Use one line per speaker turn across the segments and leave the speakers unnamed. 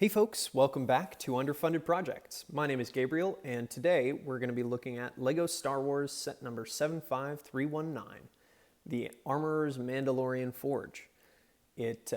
Hey folks, welcome back to Underfunded Projects. My name is Gabriel, and today we're going to be looking at LEGO Star Wars set number 75319, the Armorer's Mandalorian Forge. It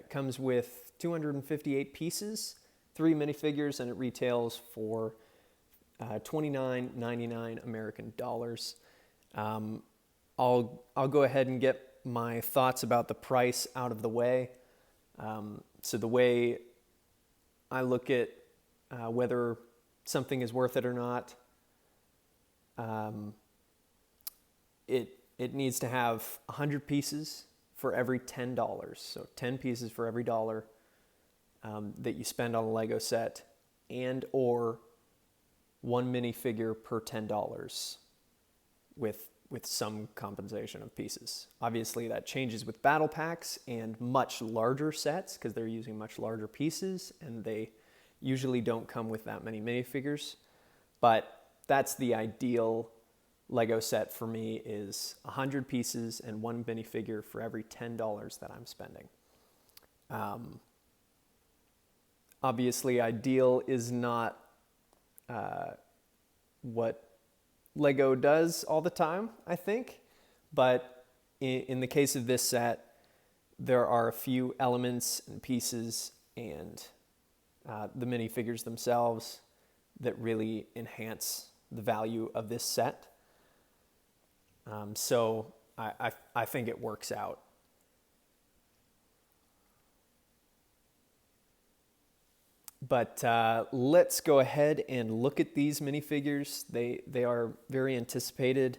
comes with 258 pieces, 3 minifigures, and it retails for $29.99 American dollars. I'll go ahead and get my thoughts about the price out of the way. So the way I look at whether something is worth it or not, it needs to have 100 pieces for every $10. So 10 pieces for every dollar that you spend on a Lego set, and or one minifigure per $10 with some compensation of pieces. Obviously that changes with battle packs and much larger sets because they're using much larger pieces and they usually don't come with that many minifigures. But that's the ideal Lego set for me, is 100 pieces and one minifigure for every $10 that I'm spending. Obviously ideal is not what Lego does all the time, I think, but in the case of this set, there are a few elements and pieces and the minifigures themselves that really enhance the value of this set. So I think it works out. But let's go ahead and look at these minifigures. They are very anticipated.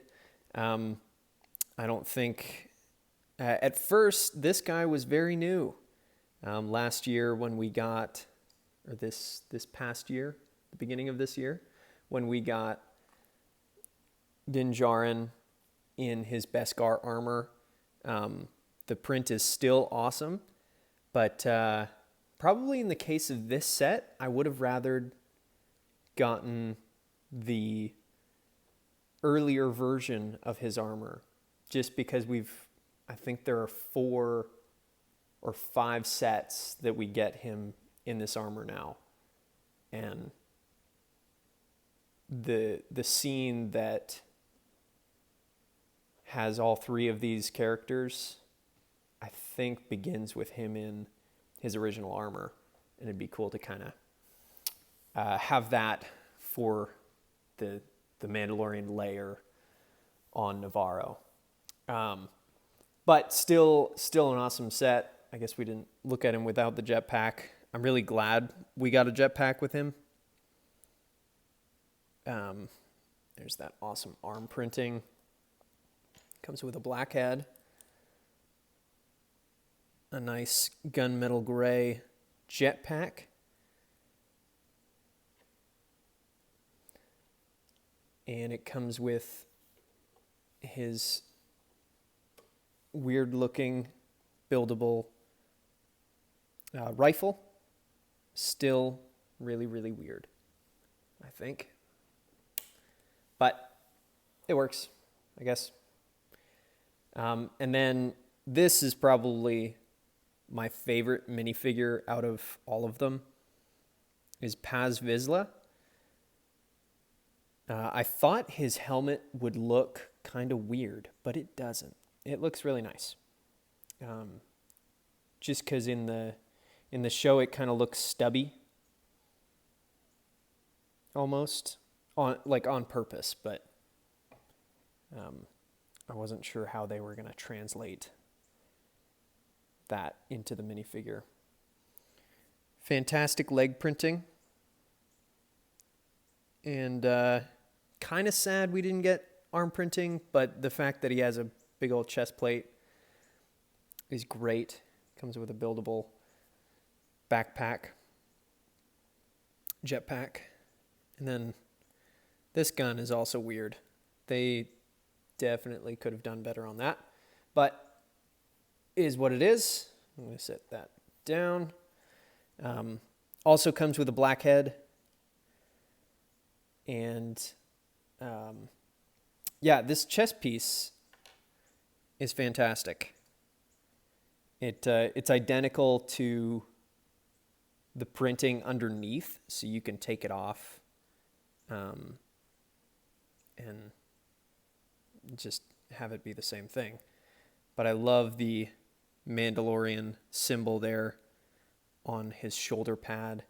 I don't think... at first, this guy was very new. Last year when we got... or this past year, the beginning of this year, when we got Din Djarin in his Beskar armor. The print is still awesome, but... probably in the case of this set, I would have rather gotten the earlier version of his armor, just because I think there are 4 or 5 sets that we get him in this armor now. And the scene that has all 3 of these characters, I think begins with him in his original armor, and it'd be cool to kind of have that for the Mandalorian layer on Navarro. But still an awesome set. I guess we didn't look at him without the jetpack. I'm really glad we got a jetpack with him. There's that awesome arm printing. Comes with a black head. A nice gunmetal gray jetpack. And it comes with his weird looking buildable rifle. Still really, really weird, I think. But it works, I guess. And then this is probably my favorite minifigure out of all of them, is Paz Vizsla. I thought his helmet would look kind of weird, but it doesn't. It looks really nice. Just because in the show it kind of looks stubby, almost on purpose, but I wasn't sure how they were going to translate that into the minifigure. Fantastic leg printing. And kind of sad we didn't get arm printing, but the fact that he has a big old chest plate is great. Comes with a buildable backpack, jetpack. And then this gun is also weird. They definitely could have done better on that, but is what it is. I'm going to set that down. Also comes with a black head. And this chest piece is fantastic. It's identical to the printing underneath, so you can take it off and just have it be the same thing. But I love the Mandalorian symbol there on his shoulder pad.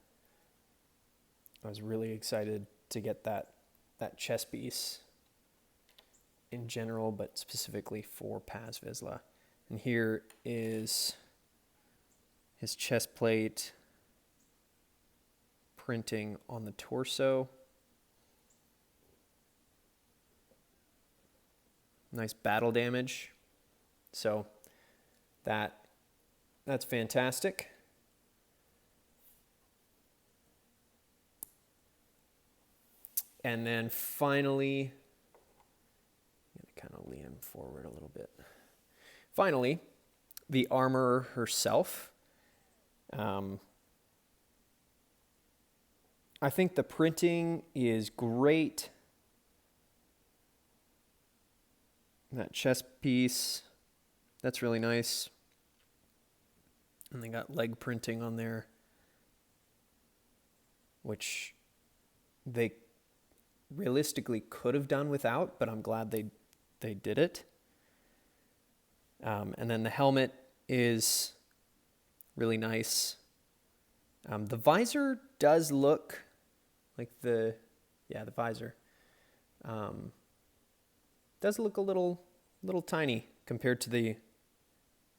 I was really excited to get that chest piece in general, but specifically for Paz Vizsla. And here is his chest plate printing on the torso. Nice battle damage. So that's fantastic. And then finally, I'm going to kind of lean him forward a little bit. Finally, the armorer herself. I think the printing is great. That chest piece, that's really nice. And they got leg printing on there, which they realistically could have done without, but I'm glad they did it. And then the helmet is really nice. The visor does look like the visor does look a little tiny compared to the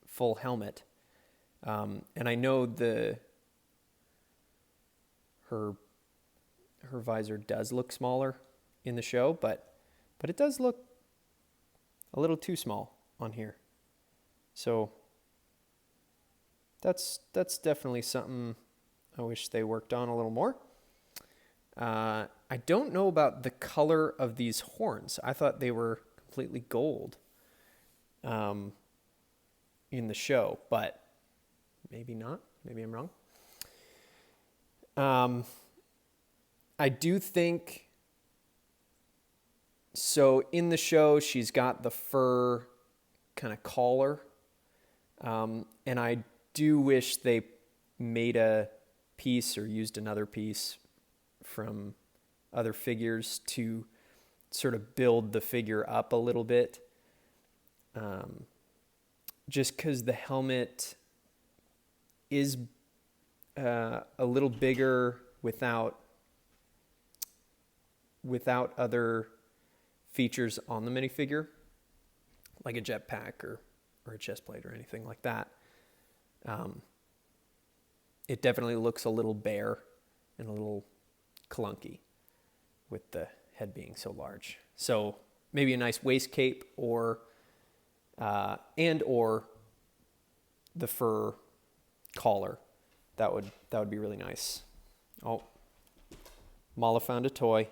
full helmet. And I know her visor does look smaller in the show, but it does look a little too small on here. So that's definitely something I wish they worked on a little more. I don't know about the color of these horns. I thought they were completely gold in the show, but maybe not. Maybe I'm wrong. I do think, so in the show, she's got the fur kind of collar, and I do wish they made a piece or used another piece from other figures to sort of build the figure up a little bit. Just because the helmet is a little bigger without other features on the minifigure, like a jetpack or a chest plate or anything like that. It definitely looks a little bare and a little clunky with the head being so large. So maybe a nice waist cape or the fur collar. That would be really nice. Oh, Mala found a toy.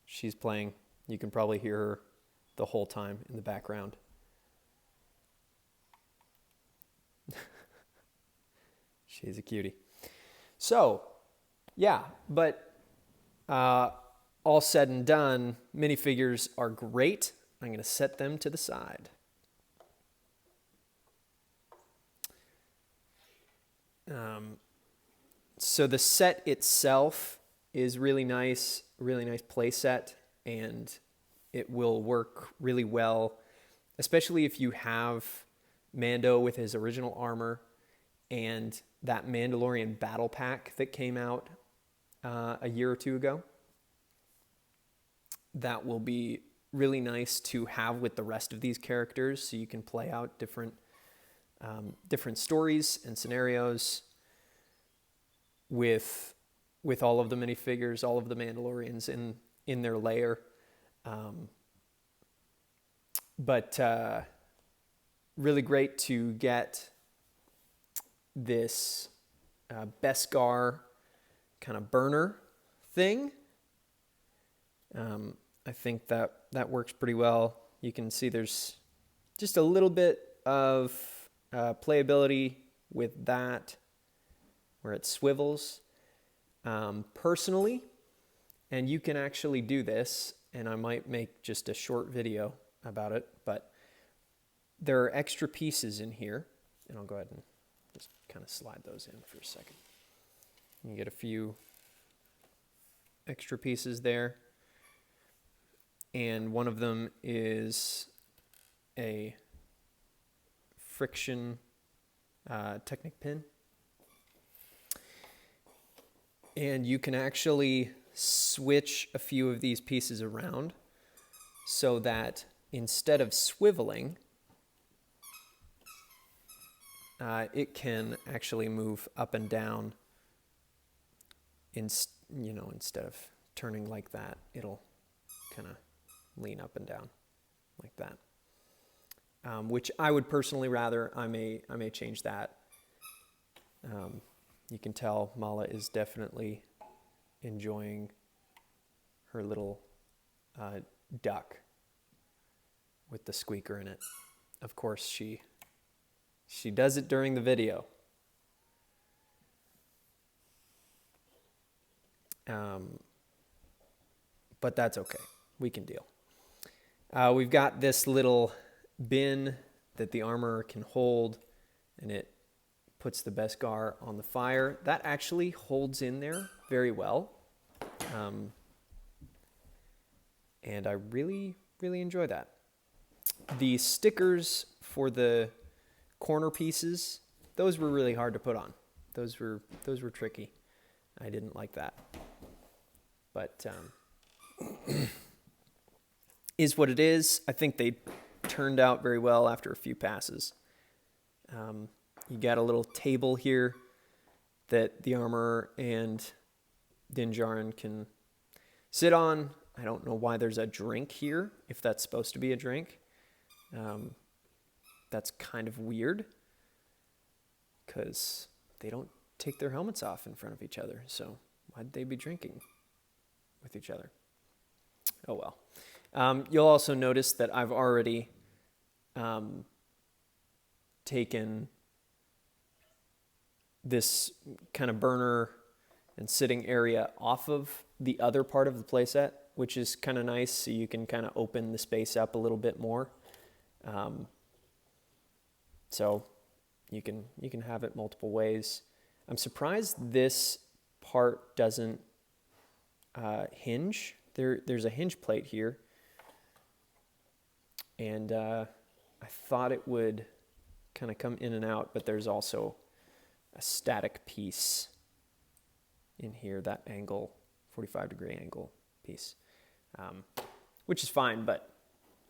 She's playing. You can probably hear her the whole time in the background. She's a cutie. So, yeah, but all said and done, minifigures are great. I'm going to set them to the side. So the set itself is really nice play set, and it will work really well, especially if you have Mando with his original armor and that Mandalorian battle pack that came out a year or two ago. That will be really nice to have with the rest of these characters, so you can play out different stories and scenarios with all of the minifigures, all of the Mandalorians in their lair. But really great to get this Beskar kind of burner thing. I think that works pretty well. You can see there's just a little bit of playability with that, where it swivels. Personally, and you can actually do this, and I might make just a short video about it, but there are extra pieces in here, and I'll go ahead and Just kind of slide those in for a second. You get a few extra pieces there. And one of them is a friction Technic pin. And you can actually switch a few of these pieces around so that instead of swiveling, it can actually move up and down. Instead of turning like that, it'll kind of lean up and down like that. Which I would personally rather. I may change that. You can tell Mala is definitely enjoying her little duck with the squeaker in it. Of course, she does it during the video. But that's okay. We can deal. We've got this little bin that the armor can hold, and it puts the Beskar on the fire. That actually holds in there very well. And I really, really enjoy that. The stickers for the corner pieces, those were really hard to put on. Those were tricky. I didn't like that. But is what it is. I think they turned out very well after a few passes. You got a little table here that the armor and Din Djarin can sit on. I don't know why there's a drink here, if that's supposed to be a drink. That's kind of weird, because they don't take their helmets off in front of each other, so why'd they be drinking with each other? Oh well. You'll also notice that I've already taken this kind of burner and sitting area off of the other part of the playset, which is kind of nice, so you can kind of open the space up a little bit more. So you can have it multiple ways. I'm surprised this part doesn't hinge. There's a hinge plate here, and I thought it would kind of come in and out, but there's also a static piece in here, that angle, 45-degree angle piece, which is fine, but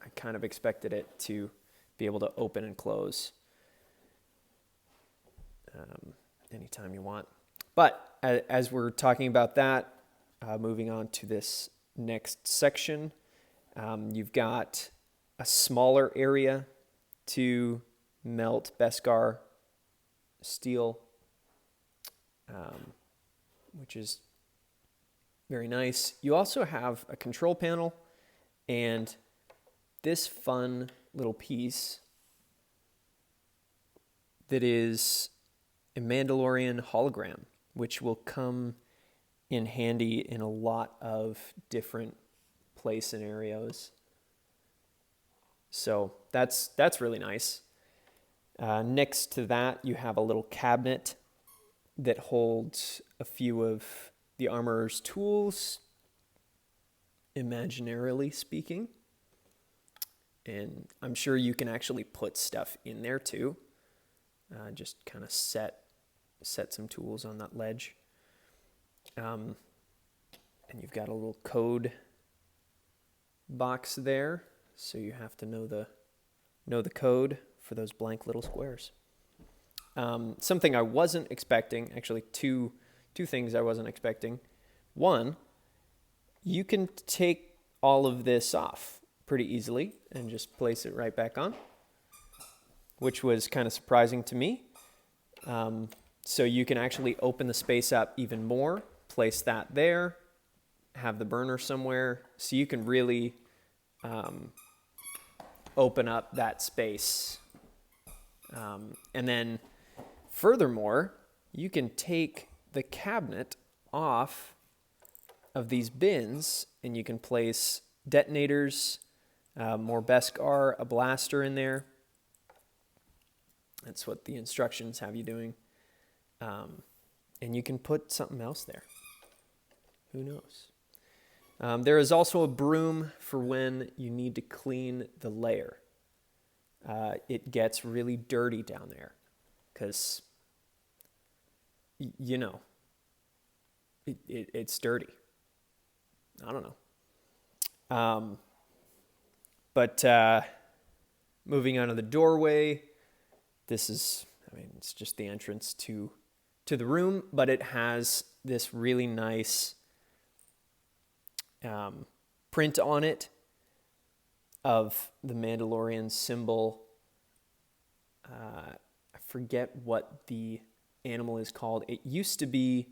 I kind of expected it to be able to open and close anytime you want. But as we're talking about that, moving on to this next section, you've got a smaller area to melt Beskar steel, which is very nice. You also have a control panel and this fun little piece that is a Mandalorian hologram, which will come in handy in a lot of different play scenarios. So that's really nice. Next to that, you have a little cabinet that holds a few of the armorer's tools, imaginarily speaking. And I'm sure you can actually put stuff in there too. Just kind of set some tools on that ledge. And you've got a little code box there, so you have to know the code for those blank little squares. Something I wasn't expecting, actually two things I wasn't expecting. One, you can take all of this off pretty easily and just place it right back on, which was kind of surprising to me. So you can actually open the space up even more, place that there, have the burner somewhere, so you can really open up that space. And then furthermore, you can take the cabinet off of these bins and you can place detonators, more Beskar, a blaster in there. That's what the instructions have you doing. And you can put something else there. Who knows? There is also a broom for when you need to clean the layer. It gets really dirty down there because, it's dirty. I don't know. But moving on to the doorway, it's just the entrance to the room, but it has this really nice print on it of the Mandalorian symbol. I forget what the animal is called. It used to be,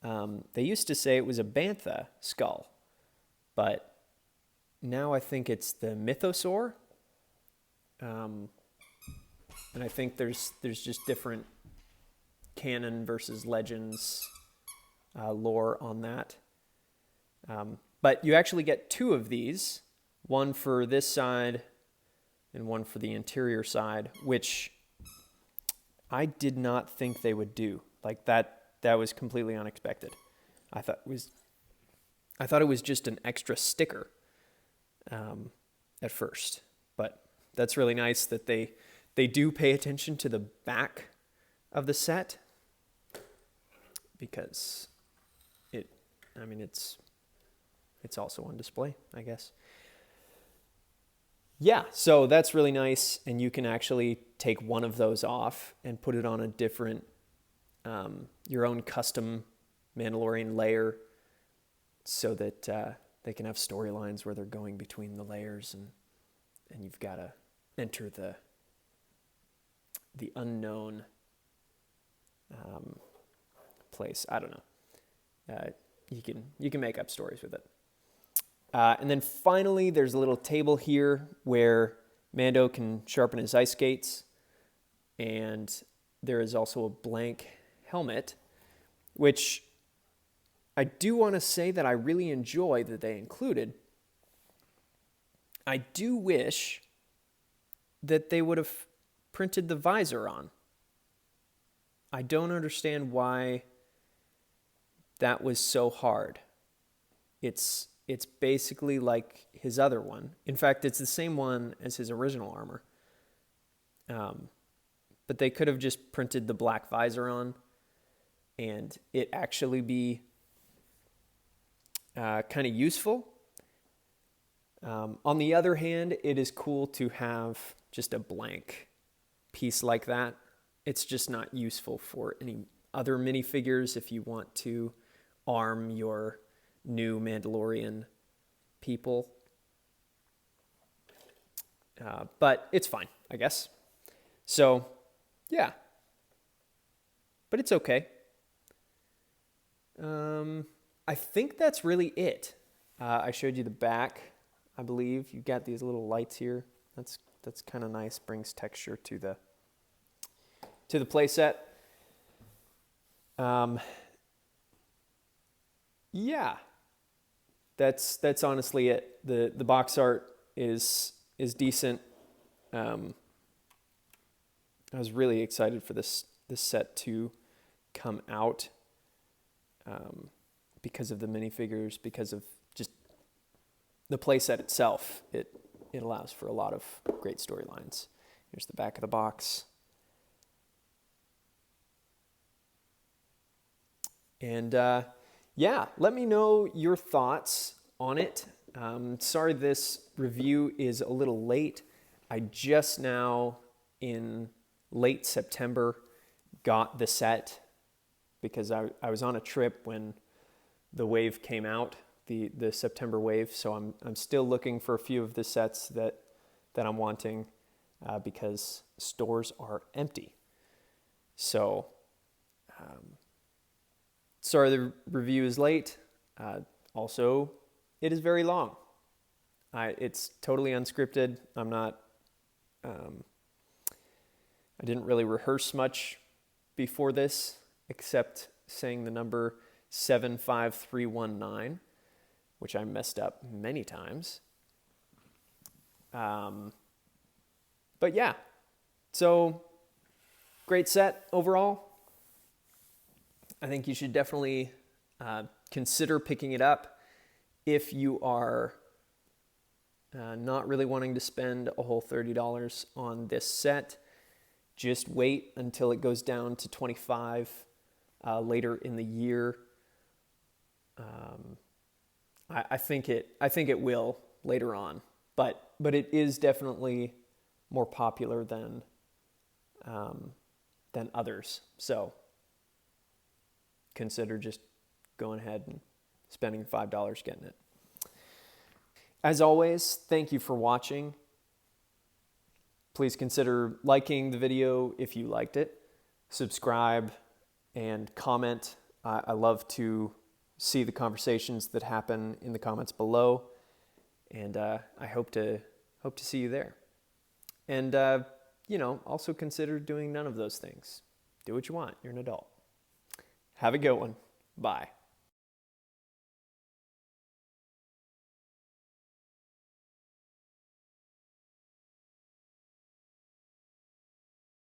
they used to say it was a bantha skull, but now I think it's the mythosaur. And I think there's just different canon versus legends lore on that. But you actually get two of these, one for this side and one for the interior side, which I did not think they would do. Like that was completely unexpected. I thought it was just an extra sticker at first, but that's really nice that they do pay attention to the back of the set, because it's also on display, I guess. Yeah, so that's really nice, and you can actually take one of those off and put it on a different, your own custom Mandalorian layer, so that they can have storylines where they're going between the layers, and you've got to enter the unknown place. I don't know. You can make up stories with it. And then finally, there's a little table here where Mando can sharpen his ice skates, and there is also a blank helmet, which I do want to say that I really enjoy that they included. I do wish that they would have printed the visor on. I don't understand why that was so hard. It's basically like his other one. In fact, it's the same one as his original armor. But they could have just printed the black visor on, and it actually be kind of useful. On the other hand, it is cool to have just a blank piece like that. It's just not useful for any other minifigures if you want to arm your new Mandalorian people. But it's fine, I guess. So, yeah. But it's okay. I think that's really it. I showed you the back, I believe. You got these little lights here. That's kind of nice. Brings texture to the playset. Yeah, that's honestly it. The box art is decent. I was really excited for this set to come out because of the minifigures, because of just the playset itself. It allows for a lot of great storylines. Here's the back of the box. And yeah, let me know your thoughts on it. Sorry this review is a little late. I just now, in late September, got the set because I was on a trip when the wave came out, the September wave. So I'm still looking for a few of the sets that I'm wanting because stores are empty. So sorry the review is late. Also, it is very long. It's totally unscripted. I didn't really rehearse much before this, except saying the number 75319, which I messed up many times. But yeah, so Great set overall. I think you should definitely consider picking it up if you are not really wanting to spend a whole $30 on this set. Just wait until it goes down to $25 later in the year. I think it will later on, but it is definitely more popular than others. So consider just going ahead and spending $5 getting it. As always, thank you for watching. Please consider liking the video if you liked it. Subscribe and comment. I love to see the conversations that happen in the comments below, and I hope to see you there. And also consider doing none of those things. Do what you want. You're an adult. Have a good one. Bye.